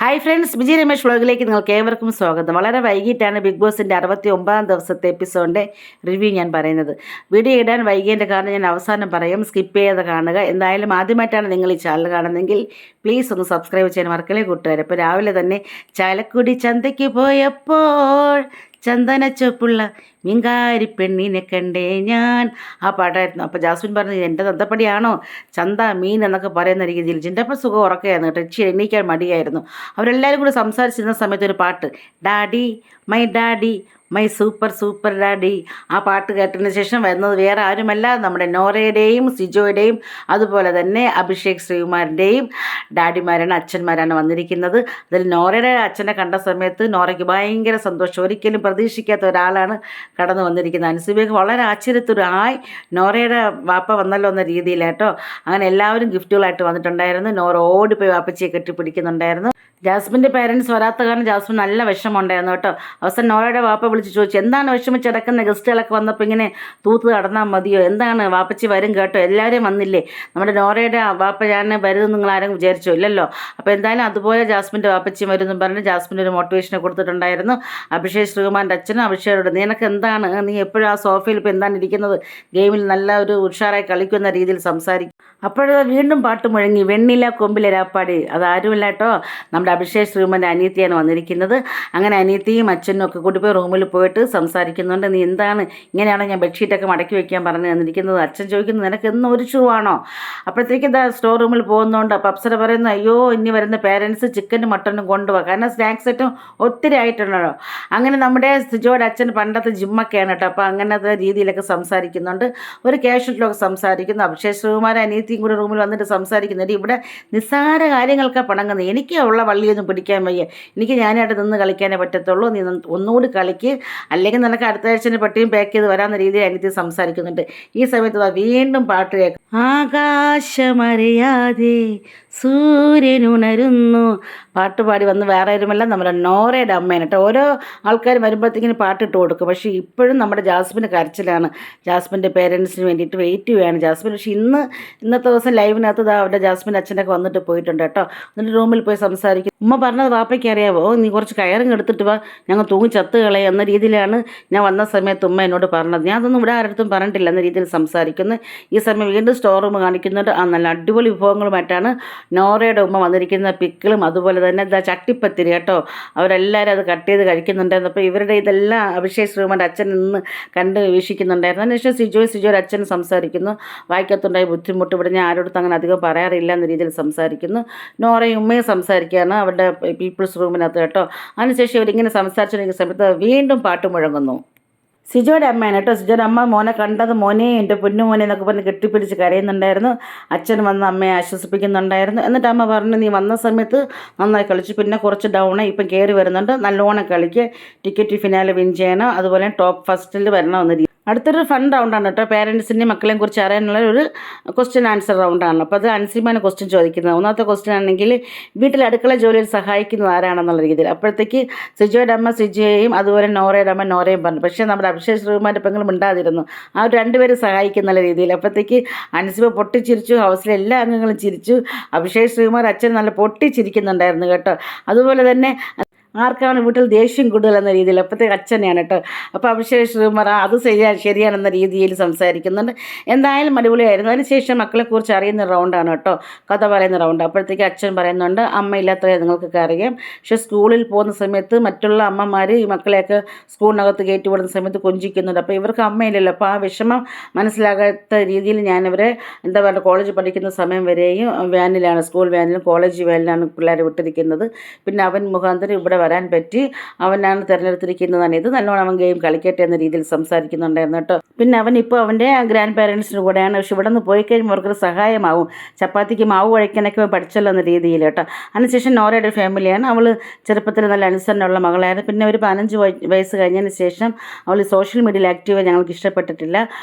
Hi friends, Vijay Ramesh വ്ളോഗിലേക്ക് നിങ്ങൾക്ക് ഏവർക്കും സ്വാഗതം. വളരെ വൈകിട്ടാണ് ബിഗ് ബോസിൻ്റെ 69 ദിവസത്തെ എപ്പിസോഡിൻ്റെ റിവ്യൂ ഞാൻ പറയുന്നത്. വീഡിയോ ഇടാൻ വൈകിയതിൻ്റെ കാരണം ഞാൻ അവസാനം പറയാം, സ്കിപ്പ് ചെയ്യാതെ കാണുക. എന്തായാലും ആദ്യമായിട്ടാണ് നിങ്ങൾ ഈ ചാനൽ കാണുന്നതെങ്കിൽ പ്ലീസ് ഒന്ന് സബ്സ്ക്രൈബ് ചെയ്യാൻ മറക്കലേ കൂട്ടുകാർ. ഇപ്പോൾ രാവിലെ തന്നെ ചാലക്കുടി ചന്തയ്ക്ക് പോയപ്പോൾ ചന്ദനച്ചൊപ്പുള്ള മീൻകാരി പെണ്ണിനെ കണ്ടേ ഞാൻ, ആ പാട്ടായിരുന്നു. അപ്പോൾ ജാസ്മിൻ പറഞ്ഞു, എൻ്റെ തന്തപ്പടിയാണോ ചന്ത മീൻ എന്നൊക്കെ പറയുന്ന രീതിയിൽ. ജിൻ്റെപ്പം സുഖം ഉറക്കുകയായിരുന്നു കേട്ടോ, ഇച്ചി എണീക്കാൻ മടിയായിരുന്നു. അവരെല്ലാവരും കൂടി സംസാരിച്ചിരുന്ന സമയത്ത് ഒരു പാട്ട്, ഡാഡി മൈ സൂപ്പർ ഡാഡി, ആ പാട്ട് കേട്ടതിന് ശേഷം വരുന്നത് വേറെ ആരുമല്ല, നമ്മുടെ നോറയുടെയും സിജോയുടെയും അതുപോലെ തന്നെ അഭിഷേക് ശ്രീകുമാറിൻ്റെയും ഡാഡിമാരാണ്, അച്ഛന്മാരാണ് വന്നിരിക്കുന്നത്. അതിൽ നോറയുടെ അച്ഛനെ കണ്ട സമയത്ത് നോറയ്ക്ക് ഭയങ്കര സന്തോഷം. ഒരിക്കലും പ്രതീക്ഷിക്കാത്ത ഒരാളാണ് കടന്നു വന്നിരിക്കുന്നത്. അനുസൂബയ്ക്ക് വളരെ ആശ്ചര്യത്തോട് നോറയുടെ വാപ്പ വന്നല്ലോ എന്ന രീതിയിലാട്ടോ. അങ്ങനെ എല്ലാവരും ഗിഫ്റ്റുകളായിട്ട് വന്നിട്ടുണ്ടായിരുന്നു. നോറ ഓടിപ്പോയി വാപ്പച്ചിയെ കെട്ടിപ്പിടിക്കുന്നുണ്ടായിരുന്നു. ജാസ്മിൻ്റെ പേരൻസ് വരാത്ത കാരണം ജാസ്മിൻ നല്ല വിഷമമുണ്ടായിരുന്നു കേട്ടോ. അവസാനം നോറയുടെ വാപ്പ വിളിച്ച് ചോദിച്ചു, എന്താണ് വിഷമിച്ചടക്കുന്ന, ഗസ്റ്റുകളൊക്കെ വന്നപ്പോൾ ഇങ്ങനെ തൂത്ത് കടന്നാൽ മതിയോ, എന്താണ്, വാപ്പച്ചി വരും കേട്ടോ, എല്ലാവരും വന്നില്ലേ, നമ്മുടെ നോറയുടെ വാപ്പ ഞാൻ വരുമെന്ന് നിങ്ങൾ ആരും വിചാരിച്ചോ, ഇല്ലല്ലോ. അപ്പോൾ എന്തായാലും അതുപോലെ ജാസ്മിൻ്റെ വാപ്പച്ചി വരുമെന്നും പറഞ്ഞ് ജാസ്മിൻ്റെ ഒരു മോട്ടിവേഷനെ കൊടുത്തിട്ടുണ്ടായിരുന്നു. അഭിഷേക് ശ്രീകുമാറിൻ്റെ അച്ഛനും അഭിഷേകോട്, നിനക്ക് എന്താണ്, നീ എപ്പോഴും ആ സോഫയിൽ ഇപ്പോൾ എന്താണ് ഇരിക്കുന്നത്, ഗെയിമിൽ നല്ല ഒരു ഉഷാറായി കളിക്കുന്ന രീതിയിൽ സംസാരിക്കും. അപ്പോഴത് വീണ്ടും പാട്ട് മുഴങ്ങി, വെണ്ണില കൊമ്പിലെ രാപ്പാടി. അതാരുമില്ല കേട്ടോ, നമ്മുടെ അഭിഷേക് ശ്രീകുമാറിൻ്റെ അനിയത്തിയാണ് വന്നിരിക്കുന്നത്. അങ്ങനെ അനിയത്തിയും അച്ഛനും ഒക്കെ കൂടി പോയി റൂമിൽ പോയിട്ട് സംസാരിക്കുന്നുണ്ട്. നീ എന്താണ് ഇങ്ങനെയാണോ ഞാൻ ബെഡ്ഷീറ്റൊക്കെ മടക്കി വയ്ക്കാൻ പറഞ്ഞു തന്നിരിക്കുന്നത്. അച്ഛൻ ചോദിക്കുന്നു, നിനക്ക് എന്നും ഒരു ഷൂ ആണോ. അപ്പോഴത്തേക്ക് ഇതാ സ്റ്റോർ റൂമിൽ പോകുന്നതുകൊണ്ട് അപ്പോൾ അപ്സര പറയുന്നു, അയ്യോ ഇനി വരുന്ന പേരൻസ് ചിക്കനും മട്ടനും കൊണ്ടുപോകാം, കാരണം സ്നാക്സ് ഐറ്റം ഒത്തിരി ആയിട്ടുണ്ടല്ലോ. അങ്ങനെ നമ്മുടെ സിജോയുടെ അച്ഛൻ പണ്ടത്തെ ജിമ്മൊക്കെയാണ് കേട്ടോ. അപ്പോൾ അങ്ങനത്തെ രീതിയിലൊക്കെ സംസാരിക്കുന്നുണ്ട്. ഒരു ക്യാഷ്വലൊക്കെ സംസാരിക്കുന്നു. അഭിഷേക് ശ്രീകുമാർ അനിയത്തിയും കൂടി റൂമിൽ വന്നിട്ട് സംസാരിക്കുന്നുണ്ട്. ഇവിടെ നിസ്സാര കാര്യങ്ങൾക്ക് പണങ്ങുന്നത്, എനിക്ക് ഉള്ള വള്ളിയൊന്നും പിടിക്കാൻ വയ്യ, എനിക്ക് ഞാനായിട്ട് നിന്ന് കളിക്കാനേ പറ്റത്തുള്ളൂ, നീ ഒന്നുകൂടി കളിക്ക്, അല്ലെങ്കിൽ നിനക്ക് അടുത്ത ആഴ്ച പട്ടിയും പാക്ക് ചെയ്ത് വരാമെന്ന രീതിയിൽ അനിയത്തി സംസാരിക്കുന്നുണ്ട്. ഈ സമയത്ത് വീണ്ടും പാട്ട് കേൾക്കും, ആകാശമറിയാതെ സൂര്യനുണരുന്നു. പാട്ടുപാടി വന്ന് വേറെ ആരുമല്ല, നമ്മുടെ നോറയുടെ അമ്മേനെ കേട്ടോ. ഓരോ ആൾക്കാർ വരുമ്പോഴത്തേക്കിന് പാട്ടിട്ട് കൊടുക്കും. പക്ഷേ ഇപ്പോഴും നമ്മുടെ ജാസ്മിന് കരച്ചിലാണ്. ജാസ്മിൻ്റെ പേരൻസിന് വേണ്ടിയിട്ട് വെയിറ്റ് ചെയ്യുകയാണ് ജാസ്മിൻ. പക്ഷേ ഇന്നത്തെ ദിവസം ലൈവിനകത്ത് അവരുടെ ജാസ്മിൻ്റെ അച്ഛനൊക്കെ വന്നിട്ട് പോയിട്ടുണ്ട് കേട്ടോ. എന്നിട്ട് റൂമിൽ പോയി സംസാരിക്കും. ഉമ്മ പറഞ്ഞത് വാപ്പയ്ക്ക് അറിയാവോ, നീ കുറച്ച് കയറും എടുത്തിട്ട് വാ, ഞങ്ങൾ തൂങ്ങി ചത്ത് കളയും എന്ന രീതിയിലാണ് ഞാൻ വന്ന സമയത്ത് ഉമ്മ എന്നോട് പറഞ്ഞത്. ഞാൻ അതൊന്നും ഇവിടെ ആരുടെ പറഞ്ഞിട്ടില്ല എന്ന രീതിയിൽ സംസാരിക്കുന്നു. ഈ സമയം വീണ്ടും സ്റ്റോർ റൂം കാണിക്കുന്നുണ്ട്. ആ നല്ല അടിപൊളി വിഭവങ്ങളുമായിട്ടാണ് നോറയുടെ ഉമ്മ വന്നിരിക്കുന്ന പിക്കിളും അതുപോലെ തന്നെ ചട്ടിപ്പത്തിരി കേട്ടോ. അവരെല്ലാവരും അത് കട്ട് ചെയ്ത് കഴിക്കുന്നുണ്ടായിരുന്നു. അപ്പോൾ ഇവരുടെ ഇതെല്ലാം അഭിഷേക് ശ്രീകുമാറിൻ്റെ അച്ഛൻ നിന്ന് കണ്ട് വീക്ഷിക്കുന്നുണ്ടായിരുന്നു. അതിനുശേഷം സിജോയുടെ അച്ഛൻ സംസാരിക്കുന്നു. വായിക്കത്തുണ്ടായ ബുദ്ധിമുട്ട് ഇവിടെ ഞാൻ ആരോടത്തും അങ്ങനെ അധികം പറയാറില്ല എന്ന രീതിയിൽ സംസാരിക്കുന്നു. നോറയും ഉമ്മയും സംസാരിക്കുകയാണ് അവരുടെ പീപ്പിൾസ് റൂമിനകത്ത് കേട്ടോ. അതിനുശേഷം ഇവരിങ്ങനെ സംസാരിച്ചിരിക്കുന്ന സമയത്ത് വീണ്ടും പാട്ട് മുഴങ്ങുന്നു. സിജോയുടെ അമ്മയാണ് കേട്ടോ. സിജോയുടെ അമ്മ മോനെ കണ്ടത്, മോനെ എൻ്റെ പൊന്നു മോനെ എന്നൊക്കെ പറഞ്ഞ് കെട്ടിപ്പിടിച്ച് കരയുന്നുണ്ടായിരുന്നു. അച്ഛൻ വന്ന് അമ്മയെ ആശ്വസിപ്പിക്കുന്നുണ്ടായിരുന്നു. എന്നിട്ട് അമ്മ പറഞ്ഞു, നീ വന്ന സമയത്ത് നന്നായി കളിച്ചു, പിന്നെ കുറച്ച് ഡൗണ്, ഇപ്പം കയറി വരുന്നുണ്ട്, നല്ലോണം കളിക്ക്, ടിക്കറ്റ് ഫിനാലെ വിൻ ചെയ്യണം, അതുപോലെ ടോപ്പ് ഫസ്റ്റിൽ വരണമെന്ന് രീതി. അടുത്തൊരു ഫൺ റൗണ്ടാണ് കേട്ടോ. പേരൻസിൻ്റെയും മക്കളെയും കുറിച്ച് അറിയാനുള്ള ഒരു ക്വസ്റ്റ്യൻ ആൻസർ റൗണ്ടാണ്. അപ്പോൾ അത് അൻസിമാണ് ക്വസ്റ്റ്യൻ ചോദിക്കുന്നത്. ഒന്നാമത്തെ ക്വസ്റ്റ്യൻ ആണെങ്കിൽ, വീട്ടിൽ അടുക്കള ജോലിയിൽ സഹായിക്കുന്നത് ആരാണെന്നുള്ള രീതിയിൽ. അപ്പോഴത്തേക്ക് സിജോയുടെ അമ്മ സിജോയെയും അതുപോലെ നോറയുടെ അമ്മ നോറയും പറഞ്ഞു. പക്ഷേ നമ്മുടെ അഭിഷേക് ശ്രീകുമാറിൻ്റെ പെങ്ങൾ മിണ്ടാതിരുന്നു. ആ രണ്ടുപേരും സഹായിക്കുന്ന രീതിയിൽ. അപ്പോഴത്തേക്ക് അൻസിബ പൊട്ടിച്ചിരിച്ചു, ഹൗസിലെ എല്ലാ അംഗങ്ങളും ചിരിച്ചു. അഭിഷേക് ശ്രീകുമാർ അച്ഛൻ നല്ല പൊട്ടിച്ചിരിക്കുന്നുണ്ടായിരുന്നു കേട്ടോ. അതുപോലെ തന്നെ ആർക്കാണ് വീട്ടിൽ ദേഷ്യം കൂടുതൽ എന്ന രീതിയിൽ അപ്പോഴത്തേക്ക് അച്ഛനെയാണ് കേട്ടോ. അപ്പോൾ അഭിഷേക് ശ്രീകുമാർ അത് ശരിയാണെന്ന രീതിയിൽ സംസാരിക്കുന്നുണ്ട്. എന്തായാലും അടിപൊളിയായിരുന്നു. അതിനുശേഷം മക്കളെക്കുറിച്ച് അറിയുന്ന റൗണ്ടാണ് കേട്ടോ, കഥ പറയുന്ന റൗണ്ട്. അപ്പോഴത്തേക്ക് അച്ഛൻ പറയുന്നുണ്ട്, അമ്മയില്ലാത്ത നിങ്ങൾക്കൊക്കെ അറിയാം, പക്ഷേ സ്കൂളിൽ പോകുന്ന സമയത്ത് മറ്റുള്ള അമ്മമാർ ഈ മക്കളെയൊക്കെ സ്കൂളിനകത്ത് കയറ്റി വിടുന്ന സമയത്ത് കൊഞ്ചിക്കുന്നുണ്ട്. അപ്പോൾ ഇവർക്ക് അമ്മയില്ലല്ലോ. അപ്പോൾ ആ വിഷമം മനസ്സിലാകാത്ത രീതിയിൽ ഞാനിവരെ കോളേജ് പഠിക്കുന്ന സമയം വരെയും വാനിലാണ്, സ്കൂൾ വാനിലും കോളേജ് വാനിലാണ് പിള്ളേരെ വിട്ടിരിക്കുന്നത്. പിന്നെ അവൻ മുഖാന്തരം ഇവിടെ വരാൻ പറ്റി, അവനാണ് തിരഞ്ഞെടുത്തിരിക്കുന്നതാണ്, ഇത് നല്ലോണം അവൻ ഗെയിം കളിക്കട്ടെ എന്ന രീതിയിൽ സംസാരിക്കുന്നുണ്ടായിരുന്നു കേട്ടോ. പിന്നെ അവൻ ഇപ്പോൾ അവൻ്റെ ഗ്രാൻഡ് പാരൻസിന് കൂടെയാണ്. പക്ഷെ ഇവിടെ നിന്ന് പോയി കഴിയുമ്പോൾ അവർക്കൊരു സഹായമാവും, ചപ്പാത്തിക്ക് മാവ് കഴിക്കാനൊക്കെ പഠിച്ചല്ലോ എന്ന രീതിയിൽ കേട്ടോ. അതിനുശേഷം നോറയുടെ ഫാമിലിയാണ്. അവൾ ചെറുപ്പത്തിൽ നല്ല അനുസരണമുള്ള മകളായിരുന്നു. പിന്നെ ഒരു 15 വയസ്സ് കഴിഞ്ഞതിന് ശേഷം അവൾ സോഷ്യൽ മീഡിയയിൽ ആക്റ്റീവ് ഞങ്ങൾക്ക് ഇഷ്ടപ്പെട്ടിട്ടില്ല.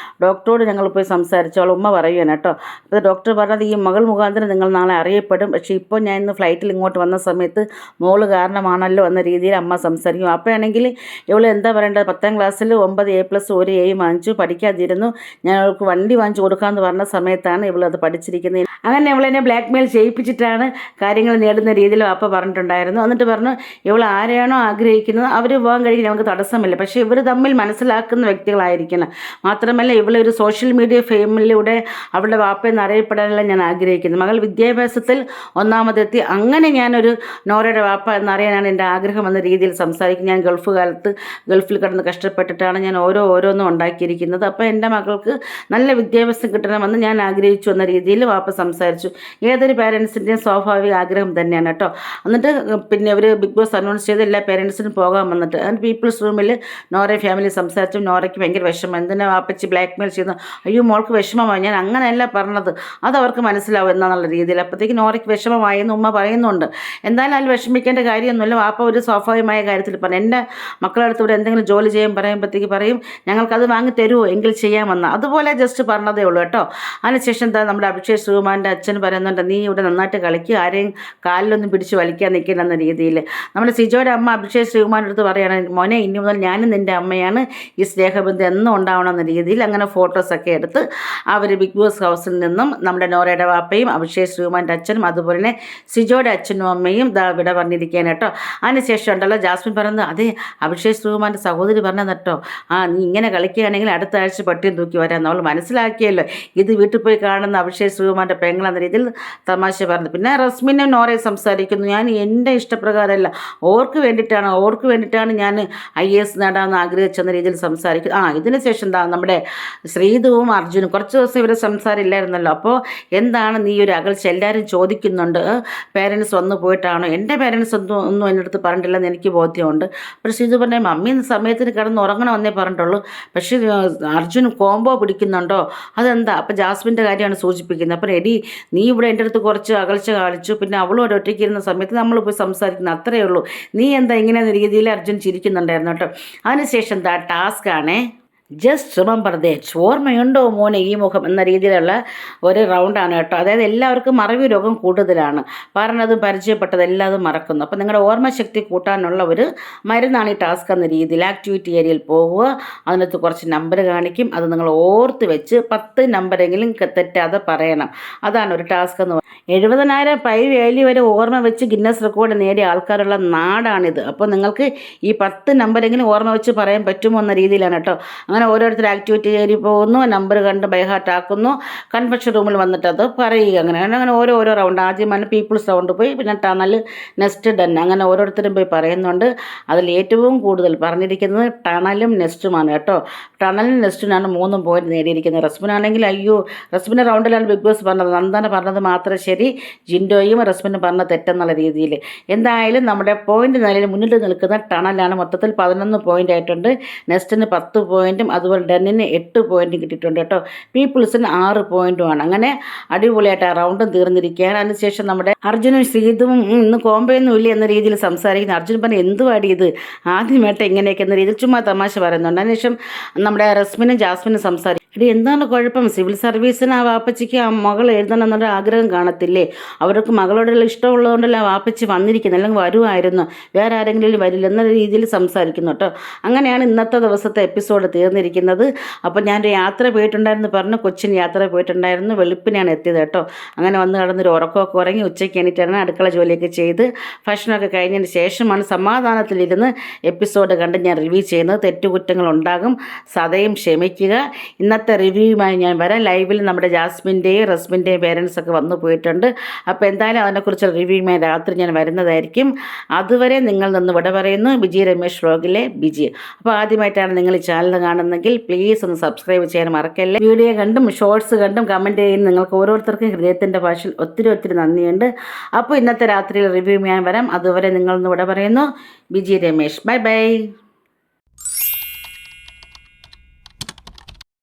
ഡോക്ടറോട് ഞങ്ങൾ പോയി സംസാരിച്ചു, അവൾ ഉമ്മ പറയുകയാണ് കേട്ടോ. അപ്പോൾ ഡോക്ടർ പറഞ്ഞത്, ഈ മകൾ മുഖാന്തരം നിങ്ങൾ നാളെ അറിയപ്പെടും, പക്ഷേ ഇപ്പോൾ ഞാൻ ഇന്ന് ഫ്ലൈറ്റിൽ ഇങ്ങോട്ട് വന്ന സമയത്ത് മോള് കാരണമാണല്ലോ എന്ന രീതിയിൽ അമ്മ സംസാരിക്കും. അപ്പോഴാണെങ്കിൽ ഇവൾ എന്താ പറയേണ്ടത്, 10ാം ക്ലാസ്സിൽ 9 A+, 1 A വാങ്ങിച്ചു, പഠിക്കാതിരുന്നു. ഞാൻ അവൾക്ക് വണ്ടി വാങ്ങിച്ചു കൊടുക്കാമെന്ന് പറഞ്ഞ സമയത്താണ് ഇവളത് പഠിച്ചിരിക്കുന്നത്. അങ്ങനെ ഇവളെന്നെ ബ്ലാക്ക് മെയിൽ ചെയ്യിപ്പിച്ചിട്ടാണ് കാര്യങ്ങൾ നേടുന്ന രീതിയിൽ വാപ്പ പറഞ്ഞിട്ടുണ്ടായിരുന്നു. എന്നിട്ട് പറഞ്ഞു, ഇവൾ ആരെയാണോ ആഗ്രഹിക്കുന്നത് അവർ വിവാഹം കഴിക്കാൻ നമുക്ക് തടസ്സമില്ല, പക്ഷേ ഇവർ തമ്മിൽ മനസ്സിലാക്കുന്ന വ്യക്തികളായിരിക്കണം. മാത്രമല്ല ഇവളൊരു സോഷ്യൽ മീഡിയ ഫെയിമിലൂടെ അവളുടെ വാപ്പയെന്ന് അറിയപ്പെടാനല്ല ഞാൻ ആഗ്രഹിക്കുന്നത്. മകൾ വിദ്യാഭ്യാസത്തിൽ ഒന്നാമതെത്തി, അങ്ങനെ ഞാനൊരു നോറയുടെ വാപ്പ എന്നറിയാനാണ് എൻ്റെ ആഗ്രഹം എന്ന രീതിയിൽ സംസാരിക്കും. ഞാൻ ഗൾഫിൽ കിടന്ന് കഷ്ടപ്പെട്ടിട്ടാണ് ഞാൻ ഓരോന്നും ഉണ്ടാക്കിയിരിക്കുന്നത്. അപ്പോൾ എൻ്റെ മകൾക്ക് നല്ല വിദ്യാഭ്യാസം കിട്ടണമെന്ന് ഞാൻ ആഗ്രഹിച്ചു എന്ന രീതിയിൽ വാപ്പ സംസാരിച്ചു. ഏതൊരു പേരൻസിൻ്റെയും സ്വാഭാവിക ആഗ്രഹം തന്നെയാണ് കേട്ടോ. എന്നിട്ട് പിന്നെ അവർ ബിഗ് ബോസ് അനൗൺസ് ചെയ്ത് എല്ലാ പേരൻസിനും പോകാൻ വന്നിട്ട് ആൻഡ് പീപ്പിൾസ് റൂമിൽ നോറ ഫാമിലി സംസാരിച്ചു. നോറയ്ക്ക് ഭയങ്കര വിഷമം, എന്തിനാ വാപ്പച്ചി ബ്ലാക്ക് മെയിൽ ചെയ്യുന്നു, അയ്യോ മോൾക്ക് വിഷമമായി, ഞാൻ അങ്ങനെയല്ല പറഞ്ഞത്, അതവർക്ക് മനസ്സിലാവും എന്നുള്ള രീതിയിൽ. അപ്പോഴത്തേക്ക് നോറയ്ക്ക് വിഷമമായെന്ന് ഉമ്മ പറയുന്നുണ്ട്. എന്തായാലും അതിൽ വിഷമിക്കേണ്ട കാര്യമൊന്നുമില്ല. വാപ്പ ഒരു സ്വാഭാവികമായ കാര്യത്തിൽ പറഞ്ഞു, എൻ്റെ മക്കളടുത്ത് ഇവിടെ എന്തെങ്കിലും ജോലി ചെയ്യാൻ പറയുമ്പോഴത്തേക്ക് പറയും ഞങ്ങൾക്കത് വാങ്ങി തരുമോ എങ്കിൽ ചെയ്യാമെന്ന്, അതുപോലെ ജസ്റ്റ് പറഞ്ഞതേ ഉള്ളൂ കേട്ടോ. അതിനുശേഷം എന്താ നമ്മുടെ അഭിഷേക് ശ്രീകുമാറിൻ്റെ അച്ഛൻ പറയുന്നുണ്ട്, നീ ഇവിടെ നന്നായിട്ട് കളിക്കുക, ആരെയും കാലിലൊന്നും പിടിച്ച് വലിക്കാൻ നിൽക്കില്ലെന്ന രീതിയിൽ. നമ്മുടെ സിജോയുടെ അമ്മ അഭിഷേക് ശ്രീകുമാറിൻ്റെ അടുത്ത് പറയുകയാണ്, മോനെ ഇനി മുതൽ ഞാനും നിൻ്റെ അമ്മയാണ്, ഈ സ്നേഹബന്ധം എന്നും ഉണ്ടാവണമെന്ന രീതിയിൽ. അങ്ങനെ ഫോട്ടോസൊക്കെ എടുത്ത് അവർ ബിഗ് ബോസ് ഹൗസിൽ നിന്നും നമ്മുടെ നോറയുടെ വാപ്പയും അഭിഷേക് ശ്രീകുമാറിൻ്റെ അച്ഛനും അതുപോലെ തന്നെ സിജോയുടെ അച്ഛനും അമ്മയും ഇവിടെ പറഞ്ഞിരിക്കാൻ കേട്ടോ. അതിനുശേഷം ഉണ്ടല്ലോ ജാസ്മിൻ പറയുന്നത്, അതെ അഭിഷേക് ശ്രീകുമാറിൻ്റെ സഹോദരി പറഞ്ഞത് കേട്ടോ, നീ ഇങ്ങനെ കളിക്കുകയാണെങ്കിൽ അടുത്ത ആഴ്ച പട്ടിയും തൂക്കി വരാം, നമ്മൾ മനസ്സിലാക്കിയല്ലോ ഇത് വീട്ടിൽ പോയി കാണുന്ന അഭിഷേക് ശ്രീകുമാറിൻ്റെ പെങ്ങളെന്ന രീതിയിൽ തമാശ പറഞ്ഞു. പിന്നെ റസ്മിനും നോറയും സംസാരിക്കുന്നു, ഞാൻ എൻ്റെ ഇഷ്ടപ്രകാരമല്ല, ഓർക്ക് വേണ്ടിയിട്ടാണ് ഞാൻ IAS നേടാമെന്ന് ആഗ്രഹിച്ചെന്ന രീതിയിൽ സംസാരിക്കും. ഇതിന് ശേഷം എന്താ നമ്മുടെ ശ്രീധുവും അർജുനും കുറച്ച് ദിവസം ഇവരെ സംസാരമില്ലായിരുന്നല്ലോ. അപ്പോൾ എന്താണ് നീ ഒരു അകൽച്ച, എല്ലാവരും ചോദിക്കുന്നുണ്ട് പേരൻസ് വന്നു പോയിട്ടാണോ, എൻ്റെ പേരൻസ് ഒന്നും എൻ്റെ അടുത്ത് പറഞ്ഞിട്ടില്ലെന്ന് എനിക്ക് ബോധ്യമുണ്ട്. അപ്പോൾ ശ്രീധു പറഞ്ഞ മമ്മി സമയത്തിന് കിടന്ന് ഉറങ്ങണമെന്നേ പറഞ്ഞിട്ടുള്ളൂ, പക്ഷേ അർജുൻ കോംബോ പിടിക്കുന്നുണ്ടോ, അതെന്താ? അപ്പോൾ ജാസ്മിൻ്റെ കാര്യമാണ് സൂചിപ്പിക്കുന്നത്. അപ്പോൾ എടി നീ ഇവിടെ എൻ്റെ അടുത്ത് കുറച്ച് അകൽച്ച കാണിച്ചു, പിന്നെ അവളും ഒരു ഒറ്റയ്ക്കിരുന്ന സമയത്ത് നമ്മൾ പോയി സംസാരിക്കുന്നത്, അത്രയേ ഉള്ളൂ, നീ എന്താ ഇങ്ങനെ രീതിയിൽ അർജുൻ ചിരിക്കുന്നുണ്ടായിരുന്നു കേട്ടോ. അതിനുശേഷം എന്താ ടാസ്ക്കാണേ, ജസ്റ്റ് റിമെമ്പർ ദാറ്റ്, ഓർമ്മയുണ്ടോ മോനെ ഈ മുഖം എന്ന രീതിയിലുള്ള ഒരു റൗണ്ടാണ് കേട്ടോ. അതായത് എല്ലാവർക്കും മറവി രോഗം കൂടുതലാണ്, പറഞ്ഞതും പരിചയപ്പെട്ടത് എല്ലാതും മറക്കുന്നു. അപ്പോൾ നിങ്ങളുടെ ഓർമ്മശക്തി കൂട്ടാനുള്ള ഒരു മരുന്നാണ് ഈ ടാസ്ക് എന്ന രീതിയിൽ. ആക്ടിവിറ്റി ഏരിയയിൽ പോവുക, അതിനകത്ത് കുറച്ച് നമ്പർ കാണിക്കും, അത് നിങ്ങൾ ഓർത്ത് വെച്ച് 10 നമ്പരെങ്കിലും തെറ്റാതെ പറയണം. അതാണ് ഒരു ടാസ്ക് എന്ന് പറയുന്നത്. 70,000 പൈ വാല്യൂ വരെ ഓർമ്മ വെച്ച് ഗിന്നസ് റെക്കോർഡ് നേടിയ ആൾക്കാരുള്ള നാടാണിത്. അപ്പോൾ നിങ്ങൾക്ക് ഈ 10 നമ്പരെങ്കിലും ഓർമ്മ വെച്ച് പറയാൻ പറ്റുമോ എന്ന രീതിയിലാണ് കേട്ടോ. അങ്ങനെ ഓരോരുത്തർ ആക്ടിവിറ്റി കയറി പോകുന്നു, നമ്പർ കണ്ട് ബൈഹാർട്ട് ആക്കുന്നു, കൺഫെഷൻ റൂമിൽ വന്നിട്ട് അത് പറയുക. അങ്ങനെ ഓരോ റൗണ്ട്, ആദ്യമാണ് പീപ്പിൾസ് റൗണ്ട് പോയി, പിന്നെ ടണൽ, നെക്സ്റ്റ് ഡൺ, അങ്ങനെ ഓരോരുത്തരും പോയി പറയുന്നുണ്ട്. അതിൽ ഏറ്റവും കൂടുതൽ പറഞ്ഞിരിക്കുന്നത് ടണലും നെക്സ്റ്റുമാണ് കേട്ടോ. ടണലും നെക്സ്റ്റിനാണ് 3 പോയിന്റ് നേടിയിരിക്കുന്നത്. റസ്മിനാണെങ്കിൽ റസ്മിൻ്റെ റൗണ്ടിലാണ് ബിഗ് ബോസ് പറഞ്ഞത്, നന്ദന പറഞ്ഞത് മാത്രം ശരി, ജിൻഡോയും റസ്മിനും പറഞ്ഞ തെറ്റെന്നുള്ള രീതിയിൽ. എന്തായാലും നമ്മുടെ പോയിന്റ് നിലയിൽ മുന്നിൽ നിൽക്കുന്ന ടണലാണ്. മൊത്തത്തിൽ 11 പോയിന്റ് ആയിട്ടുണ്ട്. നെക്സ്റ്റിന് 10 പോയിന്റും അതുപോലെ ഡെന്നിന് 8 പോയിന്റും കിട്ടിയിട്ടുണ്ട് കേട്ടോ. പീപ്പിൾസിന് 6 പോയിന്റുമാണ്. അങ്ങനെ അടിപൊളിയായിട്ട് ആ റൗണ്ടും തീർന്നിരിക്കുകയാണ്. അതിനുശേഷം നമ്മുടെ അർജുനും ശ്രീതും ഇന്ന് കോമ്പയൊന്നും ഇല്ല എന്ന രീതിയിൽ സംസാരിക്കുന്നു. അർജുൻ പറഞ്ഞ് എന്തുവാടി ഇത്, ആദ്യമായിട്ട് ഇങ്ങനെയൊക്കെ എന്ന രീതിയിൽ ചുമ്മാ തമാശ പറയുന്നുണ്ട്. അതിനുശേഷം നമ്മുടെ റസ്മിനും ജാസ്മിനും സംസാരിക്കും, എടി എന്താണ് കുഴപ്പം, സിവിൽ സർവീസിന് ആ വാപ്പച്ചിക്ക് ആ മകൾ എഴുതണം എന്നൊരു ആഗ്രഹം കാണത്തില്ലേ, അവർക്ക് മകളോടുള്ള ഇഷ്ടമുള്ളതുകൊണ്ടല്ല ആ വാപ്പച്ചി വന്നിരിക്കുന്നത്, അല്ലെങ്കിൽ വരുമായിരുന്നു, വേറെ ആരെങ്കിലും വരില്ല എന്ന രീതിയിൽ സംസാരിക്കുന്നു കേട്ടോ. അങ്ങനെയാണ് ഇന്നത്തെ ദിവസത്തെ എപ്പിസോഡ് തീർന്നിരിക്കുന്നത്. അപ്പോൾ ഞാനൊരു യാത്ര പോയിട്ടുണ്ടായിരുന്നു പറഞ്ഞു, കൊച്ചിൻ യാത്ര പോയിട്ടുണ്ടായിരുന്നു, വെളുപ്പിനാണ് എത്തിയത് കേട്ടോ. അങ്ങനെ വന്ന് കിടന്നൊരു ഉറക്കമൊക്കെ ഉറങ്ങി ഉച്ചയ്ക്ക് എണീറ്റാണ് അടുക്കള ജോലിയൊക്കെ ചെയ്ത് ഭക്ഷണമൊക്കെ കഴിഞ്ഞതിന് ശേഷമാണ് സമാധാനത്തിലിരുന്ന് എപ്പിസോഡ് കണ്ട് ഞാൻ റിവ്യൂ ചെയ്യുന്നത്. തെറ്റുകുറ്റങ്ങളുണ്ടാകും, സദയം ക്ഷമിക്കുക. ഇന്നത്തെ റിവ്യൂവുമായി ഞാൻ വരാം. ലൈവിൽ നമ്മുടെ ജാസ്മിൻ്റെയും റസ്മിൻ്റെയും പേരൻസൊക്കെ വന്നു പോയിട്ടുണ്ട്. അപ്പോൾ എന്തായാലും അതിനെക്കുറിച്ച് റിവ്യൂവുമായി രാത്രി ഞാൻ വരുന്നതായിരിക്കും. അതുവരെ നിങ്ങൾ നിന്ന് വിട പറയുന്നു. ബിജി രമേശ് വ്ലോഗിലെ ബിജി. അപ്പോൾ ആദ്യമായിട്ടാണ് നിങ്ങൾ ഈ ചാനൽ കാണുന്നതെങ്കിൽ പ്ലീസ് ഒന്ന് സബ്സ്ക്രൈബ് ചെയ്യാൻ മറക്കല്ലേ. വീഡിയോ കണ്ടും ഷോർട്സ് കണ്ടും കമൻറ്റ് ചെയ്യുന്ന നിങ്ങൾക്ക് ഓരോരുത്തർക്കും ഹൃദയത്തിൻ്റെ ഭാഷയിൽ ഒത്തിരി നന്ദിയുണ്ട്. അപ്പോൾ ഇന്നത്തെ രാത്രിയിൽ റിവ്യൂ ഞാൻ വരാം. അതുവരെ നിങ്ങൾ നിന്ന് വിട പറയുന്നു. ബിജി രമേശ്. ബൈ.